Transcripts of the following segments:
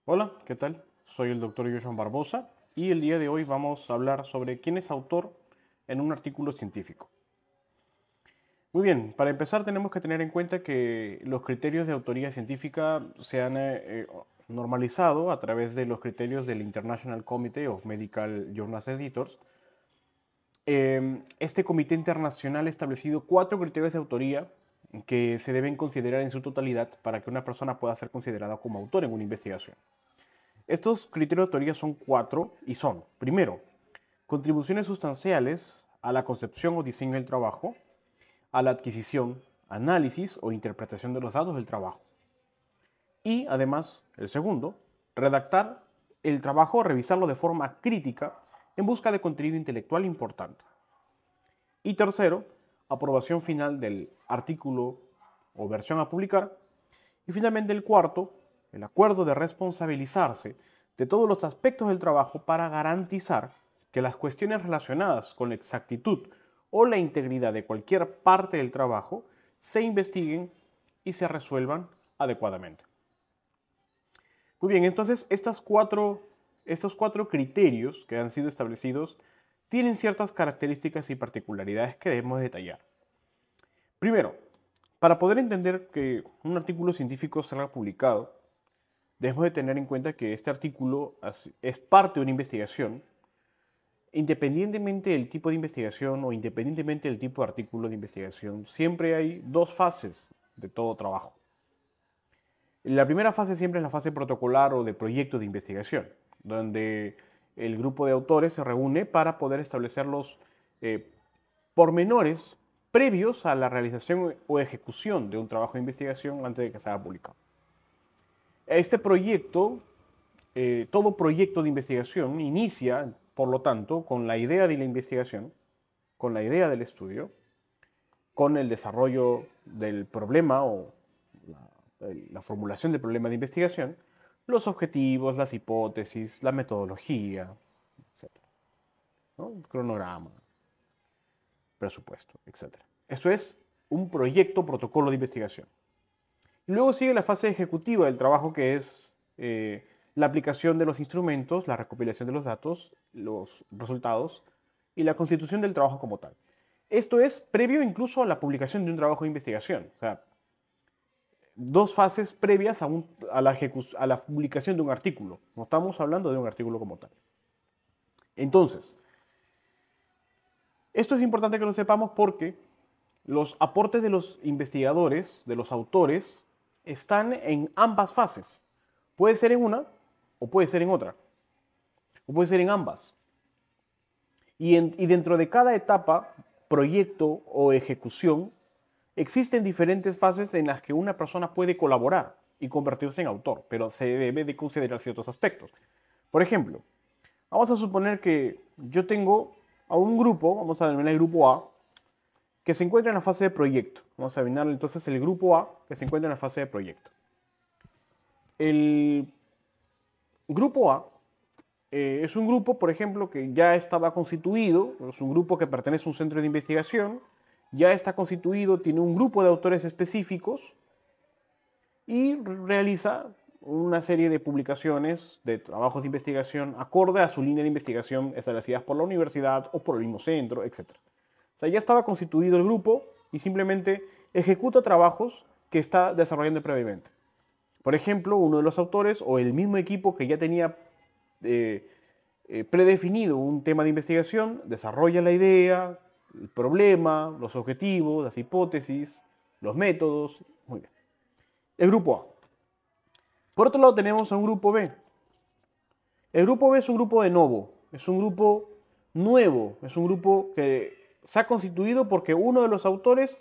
Hola, ¿qué tal? Soy el doctor Joshua Barbosa y el día de hoy vamos a hablar sobre quién es autor en un artículo científico. Muy bien, para empezar tenemos que tener en cuenta que los criterios de autoría científica se han normalizado a través de los criterios del International Committee of Medical Journals Editors. Este comité internacional ha establecido 4 criterios de autoría que se deben considerar en su totalidad para que una persona pueda ser considerada como autor en una investigación. Estos criterios de autoría son 4 y son, primero, contribuciones sustanciales a la concepción o diseño del trabajo, a la adquisición, análisis o interpretación de los datos del trabajo. Y además, el segundo, redactar el trabajo o revisarlo de forma crítica en busca de contenido intelectual importante. Y tercero, aprobación final del artículo o versión a publicar. Y finalmente el cuarto, el acuerdo de responsabilizarse de todos los aspectos del trabajo para garantizar que las cuestiones relacionadas con la exactitud o la integridad de cualquier parte del trabajo se investiguen y se resuelvan adecuadamente. Muy bien, entonces estos cuatro criterios que han sido establecidos tienen ciertas características y particularidades que debemos detallar. Primero, para poder entender que un artículo científico salga publicado, debemos de tener en cuenta que este artículo es parte de una investigación, independientemente del tipo de investigación o independientemente del tipo de artículo de investigación, siempre hay dos fases de todo trabajo. La primera fase siempre es la fase protocolar o de proyecto de investigación, donde el grupo de autores se reúne para poder establecer los pormenores previos a la realización o ejecución de un trabajo de investigación antes de que sea publicado. Este proyecto, todo proyecto de investigación inicia, por lo tanto, con la idea de la investigación, con la idea del estudio, con el desarrollo del problema o la formulación del problema de investigación, los objetivos, las hipótesis, la metodología, etcétera, ¿no? El cronograma, presupuesto, etcétera. Esto es un proyecto protocolo de investigación. Y luego sigue la fase ejecutiva del trabajo, que es la aplicación de los instrumentos, la recopilación de los datos, los resultados y la constitución del trabajo como tal. Esto es previo incluso a la publicación de un trabajo de investigación. O sea, dos fases previas a la publicación de un artículo. No estamos hablando de un artículo como tal. Entonces, esto es importante que lo sepamos porque los aportes de los investigadores, de los autores, están en ambas fases. Puede ser en una o puede ser en otra. O puede ser en ambas. Y dentro de cada etapa, proyecto o ejecución, existen diferentes fases en las que una persona puede colaborar y convertirse en autor, pero se debe de considerar ciertos aspectos. Por ejemplo, vamos a suponer que yo tengo a un grupo, vamos a denominar el grupo A, que se encuentra en la fase de proyecto. Vamos a denominar entonces el grupo A que se encuentra en la fase de proyecto. El grupo A es un grupo, por ejemplo, que ya estaba constituido, es un grupo que pertenece a un centro de investigación, ya está constituido, tiene un grupo de autores específicos y realiza una serie de publicaciones, de trabajos de investigación acorde a su línea de investigación establecidas por la universidad o por el mismo centro, etc. O sea, ya estaba constituido el grupo y simplemente ejecuta trabajos que está desarrollando previamente. Por ejemplo, uno de los autores o el mismo equipo que ya tenía predefinido un tema de investigación, desarrolla la idea, el problema, los objetivos, las hipótesis, los métodos. Muy bien. El grupo A. Por otro lado tenemos a un grupo B. El grupo B es un grupo de novo, es un grupo nuevo, es un grupo que se ha constituido porque uno de los autores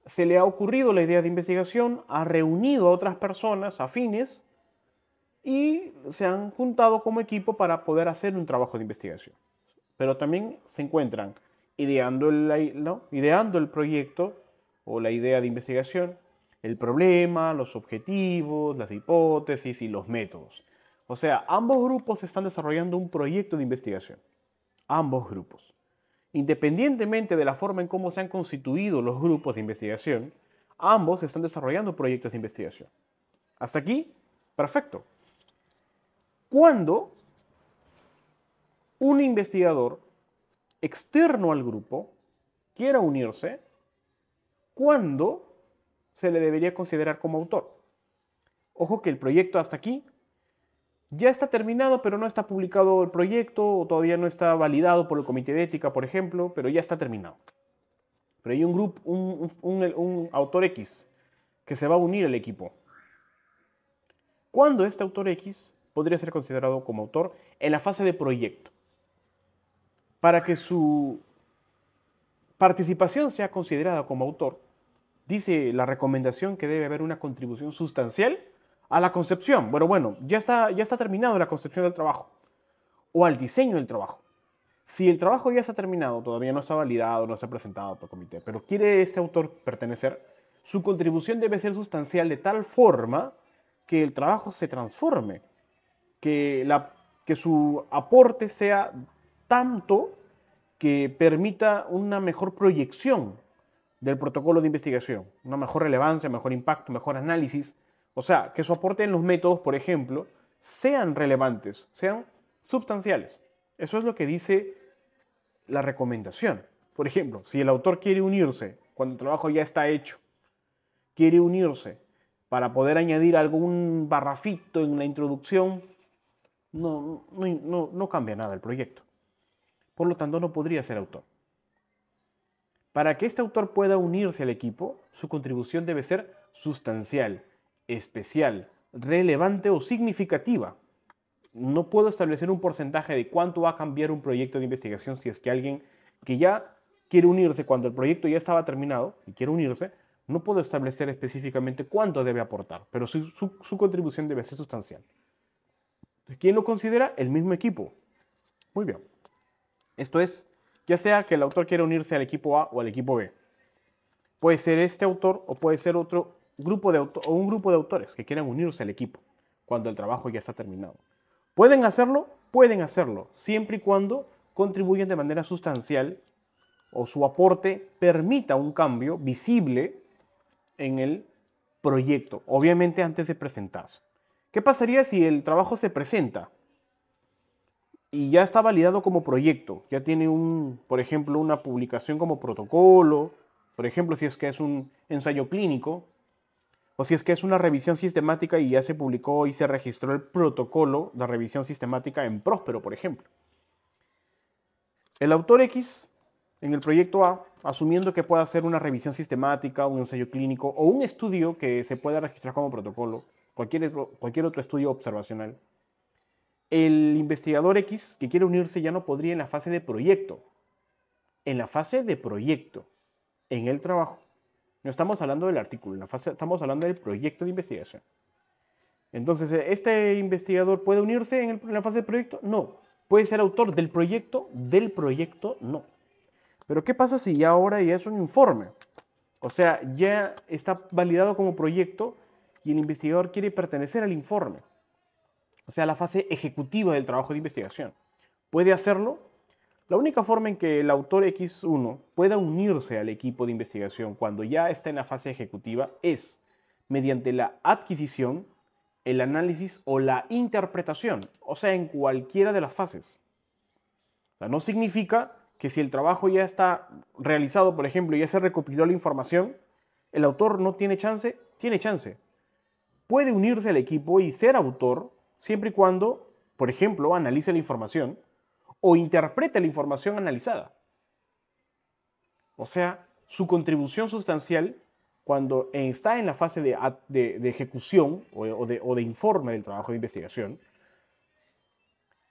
se le ha ocurrido la idea de investigación, ha reunido a otras personas afines y se han juntado como equipo para poder hacer un trabajo de investigación. Pero también se encuentran ideando el proyecto o la idea de investigación, el problema, los objetivos, las hipótesis y los métodos. O sea, ambos grupos están desarrollando un proyecto de investigación. Ambos grupos. Independientemente de la forma en cómo se han constituido los grupos de investigación, ambos están desarrollando proyectos de investigación. Hasta aquí, perfecto. Cuando un investigador externo al grupo quiera unirse, ¿cuándo se le debería considerar como autor? Ojo que el proyecto hasta aquí ya está terminado, pero no está publicado el proyecto, o todavía no está validado por el comité de ética, por ejemplo, pero ya está terminado. Pero hay un grupo, un autor X que se va a unir al equipo. ¿Cuándo este autor X podría ser considerado como autor? En la fase de proyecto. Para que su participación sea considerada como autor, dice la recomendación que debe haber una contribución sustancial a la concepción. Bueno, ya está terminado la concepción del trabajo o al diseño del trabajo. Si el trabajo ya está terminado, todavía no está validado, no está presentado por el comité, pero quiere este autor pertenecer, su contribución debe ser sustancial de tal forma que el trabajo se transforme, que su aporte sea tanto que permita una mejor proyección del protocolo de investigación, una mejor relevancia, mejor impacto, mejor análisis. O sea, que su aporte en los métodos, por ejemplo, sean relevantes, sean sustanciales. Eso es lo que dice la recomendación. Por ejemplo, si el autor quiere unirse cuando el trabajo ya está hecho, quiere unirse para poder añadir algún barrafito en la introducción, no cambia nada el proyecto. Por lo tanto, no podría ser autor. Para que este autor pueda unirse al equipo, su contribución debe ser sustancial, especial, relevante o significativa. No puedo establecer un porcentaje de cuánto va a cambiar un proyecto de investigación si es que alguien que ya quiere unirse cuando el proyecto ya estaba terminado y quiere unirse, no puedo establecer específicamente cuánto debe aportar, pero su contribución debe ser sustancial. ¿Quién lo considera? El mismo equipo. Muy bien. Esto es, ya sea que el autor quiera unirse al equipo A o al equipo B. Puede ser este autor o puede ser otro grupo o un grupo de autores que quieran unirse al equipo cuando el trabajo ya está terminado. ¿Pueden hacerlo? Pueden hacerlo, siempre y cuando contribuyan de manera sustancial o su aporte permita un cambio visible en el proyecto, obviamente antes de presentarse. ¿Qué pasaría si el trabajo se presenta y ya está validado como proyecto? Ya tiene por ejemplo, una publicación como protocolo, por ejemplo, si es que es un ensayo clínico, o si es que es una revisión sistemática y ya se publicó y se registró el protocolo de revisión sistemática en Próspero, por ejemplo. El autor X, en el proyecto A, asumiendo que pueda hacer una revisión sistemática, un ensayo clínico o un estudio que se pueda registrar como protocolo, cualquier otro estudio observacional, el investigador X que quiere unirse ya no podría en la fase de proyecto. En la fase de proyecto, en el trabajo. No estamos hablando del artículo, estamos hablando del proyecto de investigación. Entonces, ¿este investigador puede unirse en la fase de proyecto? No. ¿Puede ser autor del proyecto? Del proyecto, no. Pero ¿qué pasa si ya ahora ya es un informe? O sea, ya está validado como proyecto y el investigador quiere pertenecer al informe. O sea, la fase ejecutiva del trabajo de investigación. ¿Puede hacerlo? La única forma en que el autor X1 pueda unirse al equipo de investigación cuando ya está en la fase ejecutiva es mediante la adquisición, el análisis o la interpretación, o sea, en cualquiera de las fases. O sea, no significa que si el trabajo ya está realizado, por ejemplo, y ya se recopiló la información, el autor no tiene chance, tiene chance. Puede unirse al equipo y ser autor siempre y cuando, por ejemplo, analice la información o interprete la información analizada. O sea, su contribución sustancial cuando está en la fase de ejecución o de informe del trabajo de investigación,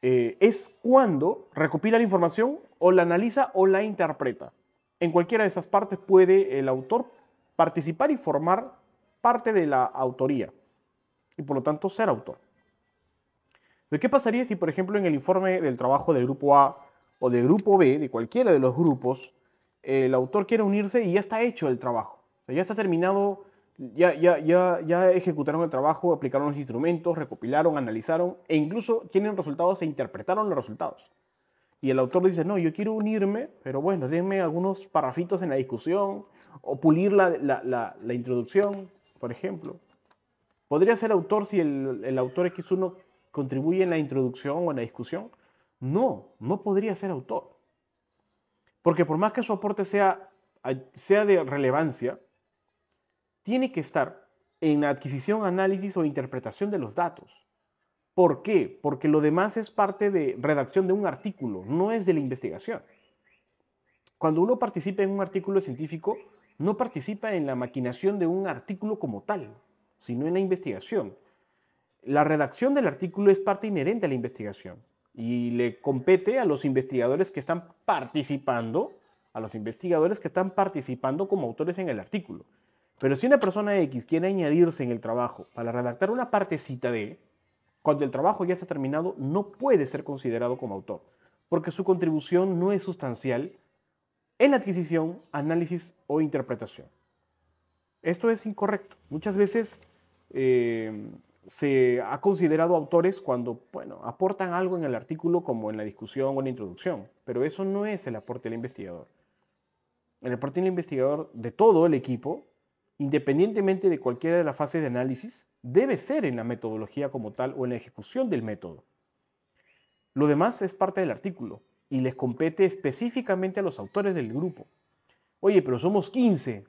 es cuando recopila la información o la analiza o la interpreta. En cualquiera de esas partes puede el autor participar y formar parte de la autoría y por lo tanto ser autor. ¿Qué pasaría si, por ejemplo, en el informe del trabajo del grupo A o del grupo B, de cualquiera de los grupos, el autor quiere unirse y ya está hecho el trabajo? O sea, ya está terminado, ya ejecutaron el trabajo, aplicaron los instrumentos, recopilaron, analizaron e incluso tienen resultados e interpretaron los resultados. Y el autor dice, no, yo quiero unirme, pero bueno, denme algunos parrafitos en la discusión o pulir la introducción, por ejemplo. Podría ser autor si el autor X1 contribuye en la introducción o en la discusión, no podría ser autor. Porque por más que su aporte sea de relevancia, tiene que estar en la adquisición, análisis o interpretación de los datos. ¿Por qué? Porque lo demás es parte de redacción de un artículo, no es de la investigación. Cuando uno participa en un artículo científico, no participa en la maquinación de un artículo como tal, sino en la investigación. La redacción del artículo es parte inherente a la investigación y le compete a los investigadores que están participando, como autores en el artículo. Pero si una persona X quiere añadirse en el trabajo para redactar una partecita de, cuando el trabajo ya está terminado, no puede ser considerado como autor, porque su contribución no es sustancial en la adquisición, análisis o interpretación. Esto es incorrecto. Muchas veces se ha considerado autores cuando, bueno, aportan algo en el artículo como en la discusión o en la introducción, pero eso no es el aporte del investigador. El aporte del investigador de todo el equipo, independientemente de cualquiera de las fases de análisis, debe ser en la metodología como tal o en la ejecución del método. Lo demás es parte del artículo y les compete específicamente a los autores del grupo. Oye, pero somos 15.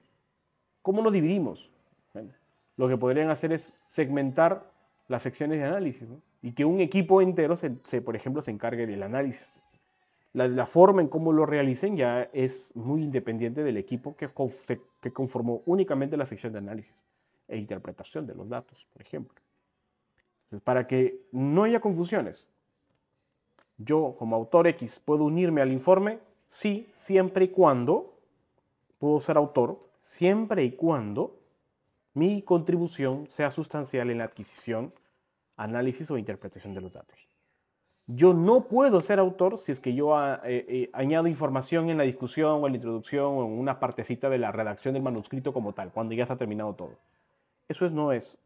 ¿Cómo nos dividimos? Bueno, lo que podrían hacer es segmentar las secciones de análisis, ¿no? Y que un equipo entero, por ejemplo, se encargue del análisis. La forma en cómo lo realicen ya es muy independiente del equipo que conformó únicamente la sección de análisis e interpretación de los datos, por ejemplo. Entonces, para que no haya confusiones, yo como autor X puedo unirme al informe, sí, siempre y cuando puedo ser autor, siempre y cuando mi contribución sea sustancial en la adquisición, análisis o interpretación de los datos. Yo no puedo ser autor si es que yo añado información en la discusión o en la introducción o en una partecita de la redacción del manuscrito como tal, cuando ya está terminado todo. Eso no es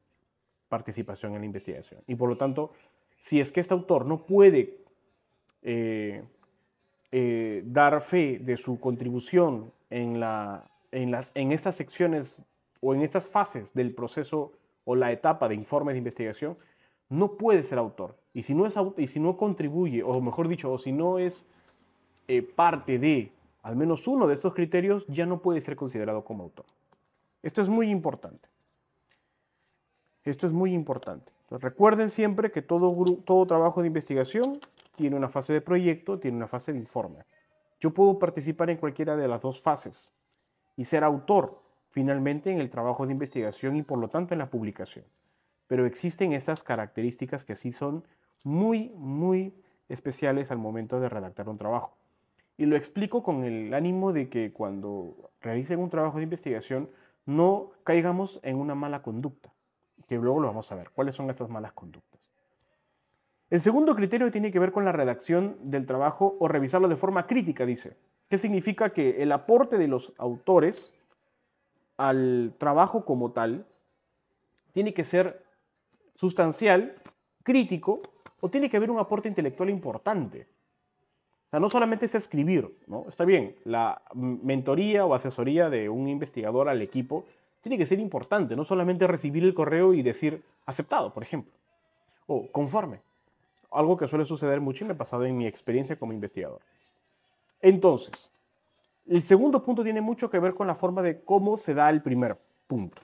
participación en la investigación. Y por lo tanto, si es que este autor no puede dar fe de su contribución en estas secciones o en estas fases del proceso o la etapa de informes de investigación, no puede ser autor. Y si no contribuye, o mejor dicho, o si no es parte de al menos uno de estos criterios, ya no puede ser considerado como autor. Esto es muy importante. Esto es muy importante. Entonces, recuerden siempre que todo trabajo de investigación tiene una fase de proyecto, tiene una fase de informe. Yo puedo participar en cualquiera de las dos fases y ser autor finalmente en el trabajo de investigación y por lo tanto en la publicación. Pero existen esas características que sí son muy, muy especiales al momento de redactar un trabajo. Y lo explico con el ánimo de que cuando realicen un trabajo de investigación no caigamos en una mala conducta, que luego lo vamos a ver. ¿Cuáles son estas malas conductas? El segundo criterio tiene que ver con la redacción del trabajo o revisarlo de forma crítica, dice. ¿Qué significa? Que el aporte de los autores al trabajo como tal tiene que ser sustancial, crítico, o tiene que haber un aporte intelectual importante. O sea, no solamente es escribir, ¿no? Está bien, la mentoría o asesoría de un investigador al equipo tiene que ser importante, no solamente recibir el correo y decir aceptado, por ejemplo, o conforme. Algo que suele suceder mucho y me ha pasado en mi experiencia como investigador. Entonces, el segundo punto tiene mucho que ver con la forma de cómo se da el primer punto.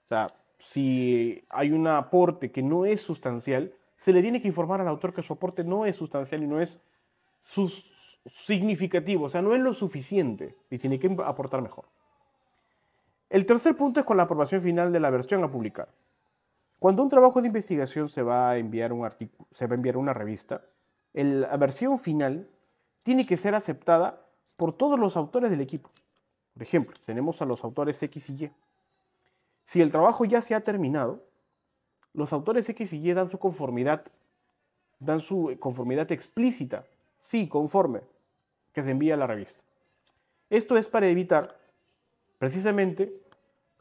O sea, si hay un aporte que no es sustancial, se le tiene que informar al autor que su aporte no es sustancial y no es significativo, o sea, no es lo suficiente y tiene que aportar mejor. El tercer punto es con la aprobación final de la versión a publicar. Cuando un trabajo de investigación se va a enviar a una revista, la versión final tiene que ser aceptada por todos los autores del equipo. Por ejemplo, tenemos a los autores X y Y. Si el trabajo ya se ha terminado, los autores X y Y dan su conformidad explícita, sí, conforme, que se envía a la revista. Esto es para evitar, precisamente,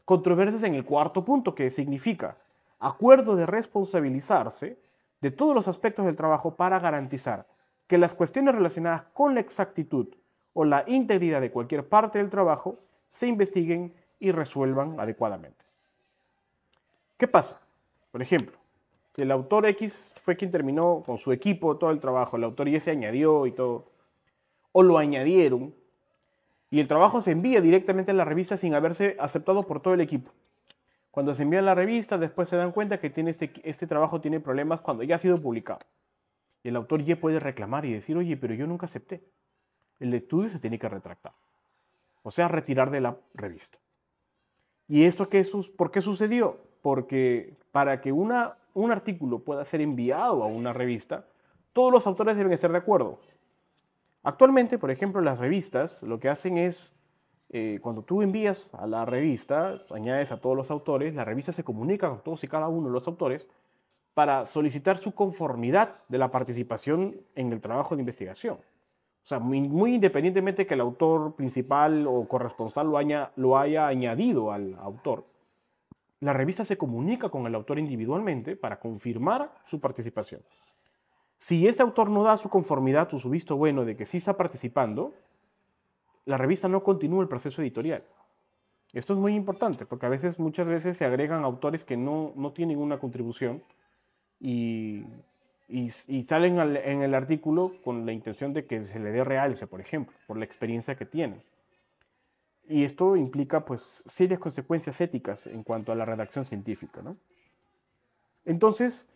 controversias en el cuarto punto, que significa acuerdo de responsabilizarse de todos los aspectos del trabajo para garantizar que las cuestiones relacionadas con la exactitud o la integridad de cualquier parte del trabajo se investiguen y resuelvan adecuadamente. ¿Qué pasa? Por ejemplo, Si el autor X fue quien terminó con su equipo todo el trabajo, el autor Y se añadió y todo, o lo añadieron, y el trabajo se envía directamente a la revista sin haberse aceptado por todo el equipo. Cuando se envía a la revista, después se dan cuenta que este trabajo tiene problemas cuando ya ha sido publicado. Y el autor Y puede reclamar y decir, oye, pero yo nunca acepté. El estudio se tiene que retractar. O sea, retirar de la revista. ¿Y esto por qué sucedió? Porque para que un artículo pueda ser enviado a una revista, todos los autores deben estar de acuerdo. Actualmente, por ejemplo, las revistas lo que hacen es, cuando tú envías a la revista, añades a todos los autores, la revista se comunica con todos y cada uno de los autores para solicitar su conformidad de la participación en el trabajo de investigación. O sea, muy independientemente que el autor principal o corresponsal lo haya añadido al autor, la revista se comunica con el autor individualmente para confirmar su participación. Si este autor no da su conformidad o su visto bueno de que sí está participando, la revista no continúa el proceso editorial. Esto es muy importante porque muchas veces se agregan autores que no tienen una contribución y salen en el artículo con la intención de que se le dé realce, por ejemplo, por la experiencia que tienen. Y esto implica pues serias consecuencias éticas en cuanto a la redacción científica, ¿no? Entonces,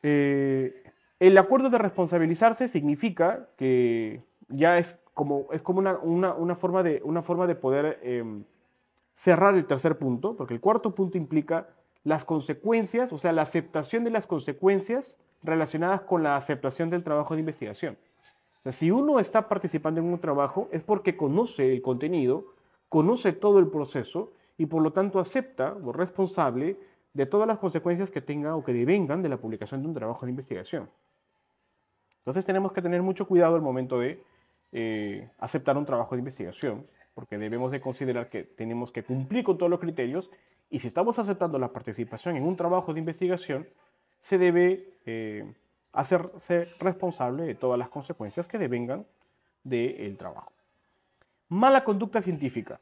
el acuerdo de responsabilizarse significa que ya es como una forma de poder cerrar el tercer punto, porque el cuarto punto implica las consecuencias, o sea, la aceptación de las consecuencias relacionadas con la aceptación del trabajo de investigación. O sea, si uno está participando en un trabajo es porque conoce el contenido, conoce todo el proceso y por lo tanto acepta o es responsable de todas las consecuencias que tenga o que devengan de la publicación de un trabajo de investigación. Entonces tenemos que tener mucho cuidado al momento de aceptar un trabajo de investigación, porque debemos de considerar que tenemos que cumplir con todos los criterios y si estamos aceptando la participación en un trabajo de investigación, se debe hacerse responsable de todas las consecuencias que devengan del trabajo. Mala conducta científica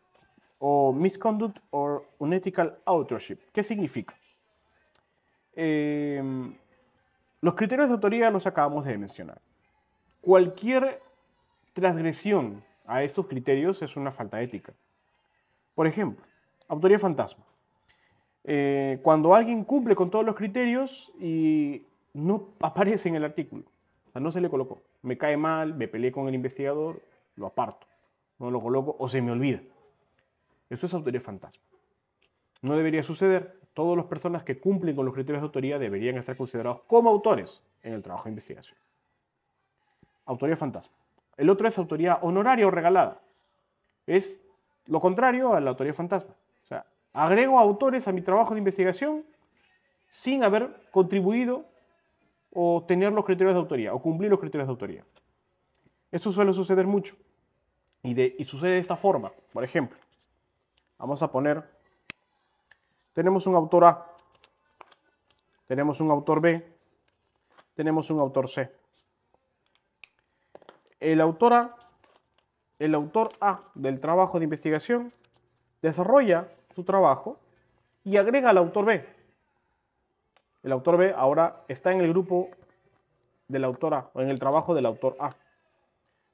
o misconduct or unethical authorship. ¿Qué significa? Los criterios de autoría los acabamos de mencionar. Cualquier transgresión a estos criterios es una falta ética. Por ejemplo, autoría fantasma. Cuando alguien cumple con todos los criterios y no aparece en el artículo, o sea, no se le colocó, me cae mal, me peleé con el investigador, lo aparto, no lo coloco o se me olvida. Eso es autoría fantasma. No debería suceder. Todas las personas que cumplen con los criterios de autoría deberían estar considerados como autores en el trabajo de investigación. Autoría fantasma. El otro es autoría honoraria o regalada. Es lo contrario a la autoría fantasma. O sea, agrego autores a mi trabajo de investigación sin haber contribuido o tener los criterios de autoría o cumplir los criterios de autoría. Esto suele suceder mucho y sucede de esta forma. Por ejemplo, vamos a poner, tenemos un autor A, tenemos un autor B, tenemos un autor C. El autor A del trabajo de investigación desarrolla su trabajo y agrega al autor B. El autor B ahora está en el grupo del autor A o en el trabajo del autor A.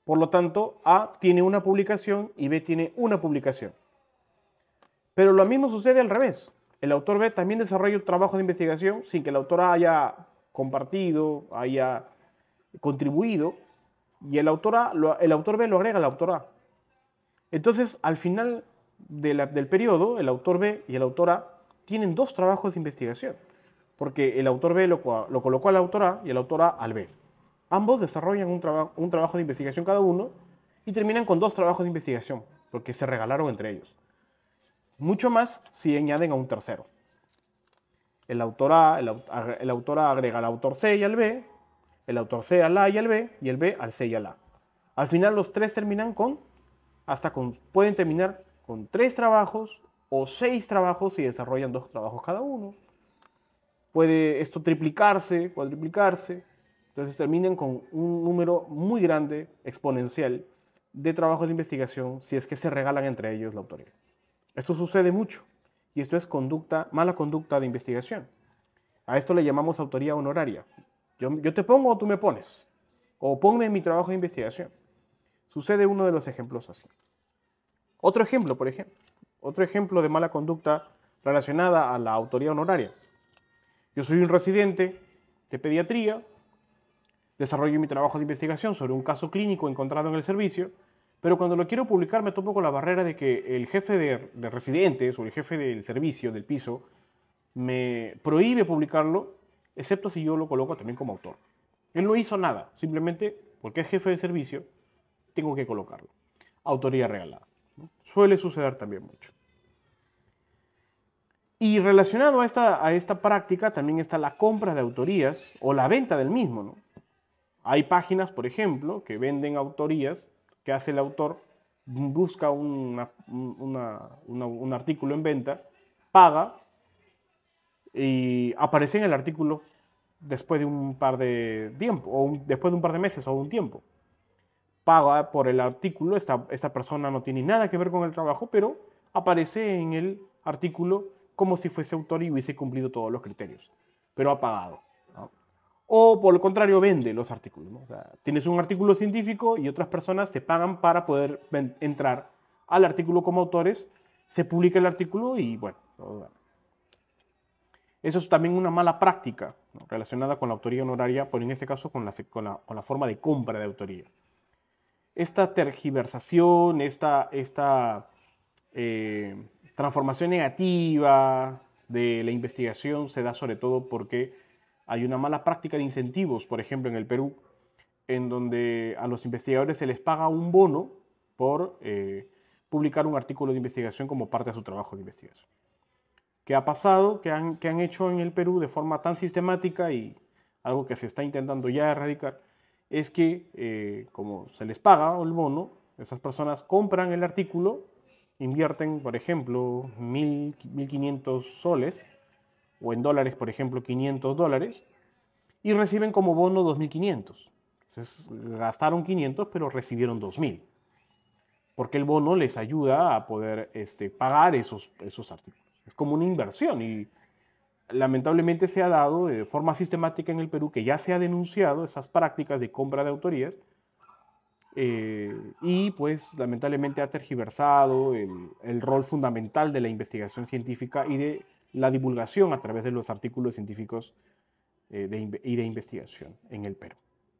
Por lo tanto, A tiene una publicación y B tiene una publicación. Pero lo mismo sucede al revés. El autor B también desarrolla un trabajo de investigación sin que el autor A haya compartido, haya contribuido, y el autor B lo agrega al autor A. Entonces, al final del periodo, el autor B y el autor A tienen dos trabajos de investigación, porque el autor B lo colocó al autor A y el autor A al B. Ambos desarrollan un trabajo de investigación cada uno y terminan con dos trabajos de investigación, porque se regalaron entre ellos. Mucho más si añaden a un tercero. El autor A agrega al autor C y al B, el autor C al A y al B, y el B al C y al A. Al final los tres terminan pueden terminar con 3 trabajos o 6 trabajos si desarrollan 2 trabajos cada uno. Puede esto triplicarse, cuadriplicarse, entonces terminan con un número muy grande, exponencial, de trabajos de investigación si es que se regalan entre ellos la autoría. Esto sucede mucho y esto es mala conducta de investigación. A esto le llamamos autoría honoraria. Yo te pongo o tú me pones. O ponme en mi trabajo de investigación. Sucede uno de los ejemplos así. Otro ejemplo, por ejemplo. Otro ejemplo de mala conducta relacionada a la autoría honoraria. Yo soy un residente de pediatría, desarrollo mi trabajo de investigación sobre un caso clínico encontrado en el servicio, pero cuando lo quiero publicar me topo con la barrera de que el jefe de residentes o el jefe del servicio, del piso, me prohíbe publicarlo, excepto si yo lo coloco también como autor. Él no hizo nada, simplemente porque es jefe del servicio, tengo que colocarlo. Autoría regalada, ¿no? Suele suceder también mucho. Y relacionado a esta práctica también está la compra de autorías o la venta del mismo, ¿no? Hay páginas, por ejemplo, que venden autorías, que hace el autor, busca un artículo en venta, paga y aparece en el artículo después de un par de tiempo, o después de un par de meses o un tiempo. Paga por el artículo, esta persona no tiene nada que ver con el trabajo, pero aparece en el artículo como si fuese autor y hubiese cumplido todos los criterios, pero ha pagado, ¿no? O por el contrario, vende los artículos, ¿no? O sea, tienes un artículo científico y otras personas te pagan para poder entrar al artículo como autores, se publica el artículo y bueno, eso es también una mala práctica, ¿no?, relacionada con la autoría honoraria, pero en este caso con la forma de compra de autoría. Esta tergiversación, esta transformación negativa de la investigación se da sobre todo porque hay una mala práctica de incentivos, por ejemplo, en el Perú, en donde a los investigadores se les paga un bono por publicar un artículo de investigación como parte de su trabajo de investigación. ¿Qué ha pasado? ¿Qué han hecho en el Perú de forma tan sistemática y algo que se está intentando ya erradicar? Es que como se les paga el bono, esas personas compran el artículo, invierten, por ejemplo, 1.500 soles, o en dólares, por ejemplo, $500, y reciben como bono 2.500. Entonces, gastaron 500, pero recibieron 2.000, porque el bono les ayuda a poder pagar esos artículos. Es como una inversión y lamentablemente se ha dado de forma sistemática en el Perú, que ya se ha denunciado esas prácticas de compra de autorías, y pues lamentablemente ha tergiversado el rol fundamental de la investigación científica y de la divulgación a través de los artículos científicos y de investigación en el Perú.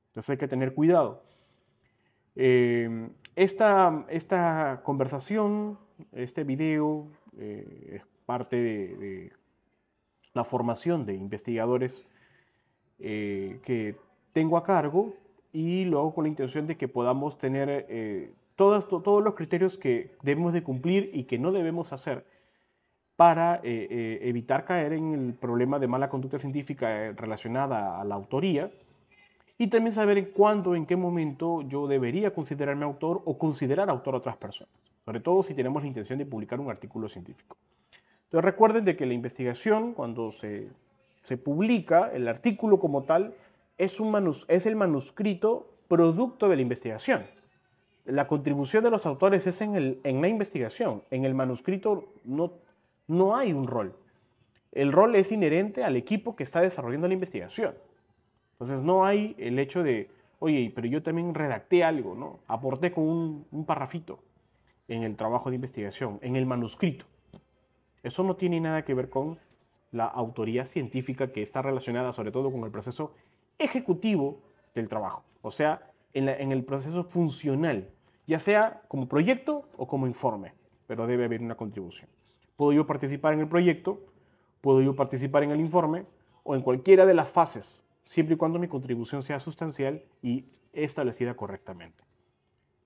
Entonces hay que tener cuidado. Esta conversación, este video, es parte de la formación de investigadores que tengo a cargo, y lo hago con la intención de que podamos tener todos los criterios que debemos de cumplir y que no debemos hacer para evitar caer en el problema de mala conducta científica relacionada a la autoría, y también saber en cuándo, en qué momento yo debería considerarme autor o considerar autor a otras personas, sobre todo si tenemos la intención de publicar un artículo científico. Entonces recuerden de que la investigación, cuando se publica, el artículo como tal, es el manuscrito producto de la investigación. La contribución de los autores es en la investigación. En el manuscrito no hay un rol. El rol es inherente al equipo que está desarrollando la investigación. Entonces no hay el hecho de, oye, pero yo también redacté algo, ¿no? Aporté con un parrafito en el trabajo de investigación, en el manuscrito. Eso no tiene nada que ver con la autoría científica, que está relacionada sobre todo con el proceso ejecutivo del trabajo, o sea, en el proceso funcional, ya sea como proyecto o como informe, pero debe haber una contribución. Puedo yo participar en el proyecto, puedo yo participar en el informe o en cualquiera de las fases, siempre y cuando mi contribución sea sustancial y establecida correctamente.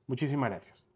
Muchísimas gracias.